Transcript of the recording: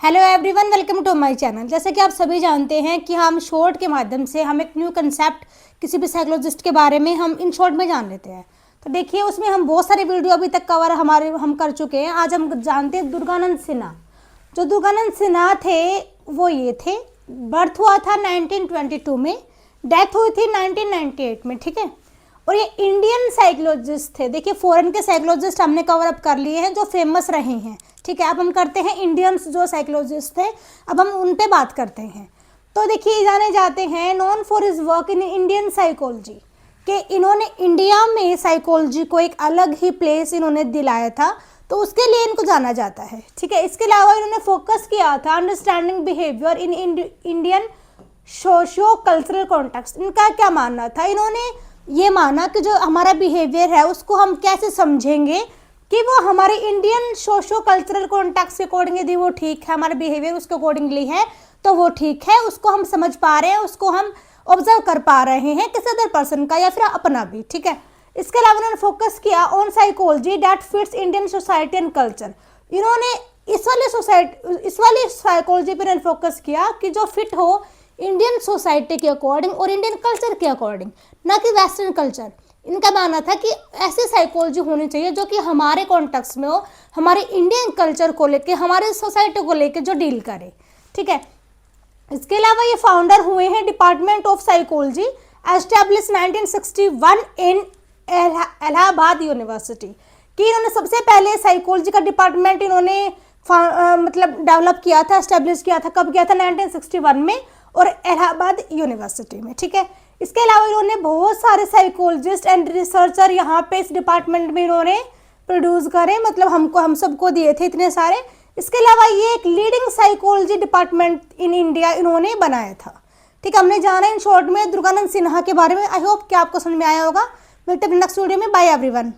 Hello everyone, welcome to my channel. जैसे कि आप सभी जानते हैं कि हम शॉर्ट के माध्यम से हम एक न्यू कंसेप्ट किसी भी साइकोलॉजिस्ट के बारे में हम इन शॉर्ट में जान लेते हैं। तो देखिए, उसमें हम बहुत सारे वीडियो अभी तक कवर हम कर चुके हैं। आज हम जानते हैं दुर्गानंद सिन्हा। जो दुर्गानंद सिन्हा थे वो ये थे, बर्थ हुआ था 1922 में, डेथ हुई थी 1998 में, ठीक है। और ये इंडियन साइकोलॉजिस्ट थे। देखिए, फॉरेन के साइकोलॉजिस्ट हमने कवर अप कर लिए हैं जो फेमस रहे हैं, ठीक है। अब हम करते हैं इंडियंस जो साइकोलॉजिस्ट थे, अब हम उन पे बात करते हैं। तो देखिए, जाने जाते हैं non for his work in Indian psychology, कि इन्होंने इंडिया में साइकोलॉजी को एक अलग ही प्लेस इन्होंने दिलाया था, तो उसके लिए इनको जाना जाता है, ठीक है। इसके अलावा इन्होंने फोकस किया था understanding behaviour in Indian socio cultural context. इनका क्या मानना था? इन्होंने ये माना कि जो हमारा बिहेवियर है उसको हम कैसे समझेंगे कि वो हमारे इंडियन सोशो कल्चरल कॉन्टेक्स्ट के अकॉर्डिंग यदि वो ठीक है, हमारा बिहेवियर उसके अकॉर्डिंगली है तो वो ठीक है, उसको हम समझ पा रहे हैं, उसको हम ऑब्जर्व कर पा रहे हैं किसी अदर पर्सन का या फिर अपना भी, ठीक है। इसके अलावा उन्होंने फोकस किया on psychology that fits Indian society and culture. इन्होंने इस वाली साइकोलॉजी पर फोकस किया कि जो फिट हो इंडियन सोसाइटी के अकॉर्डिंग और इंडियन कल्चर के अकॉर्डिंग, ना कि वेस्टर्न कल्चर। इनका मानना था कि ऐसी साइकोलॉजी होनी चाहिए जो कि हमारे कॉन्टेक्स्ट में हो, हमारे इंडियन कल्चर को लेके, हमारे सोसाइटी को लेके जो डील करे, ठीक है। इसके अलावा ये फाउंडर हुए हैं department of psychology, establish 1961 in Allahabad university, कि इन्होंने सबसे पहले साइकोलॉजी का डिपार्टमेंट इन्होंने मतलब डेवलप किया था, एस्टैब्लिश किया था। कब किया था? 1961 में, और इलाहाबाद यूनिवर्सिटी में, ठीक है। इसके अलावा इन्होंने बहुत सारे साइकोलॉजिस्ट एंड रिसर्चर यहाँ पे इस डिपार्टमेंट में इन्होंने प्रोड्यूस करे, मतलब हम सबको दिए थे इतने सारे। इसके अलावा ये एक leading psychology department in India इन्होंने बनाया था, ठीक है। हमने जाना इन शॉर्ट में दुर्गानंद सिन्हा के बारे में। आई होप कि आपको समझ में आया होगा। मिलते हैं नेक्स्ट वीडियो में। Bye everyone.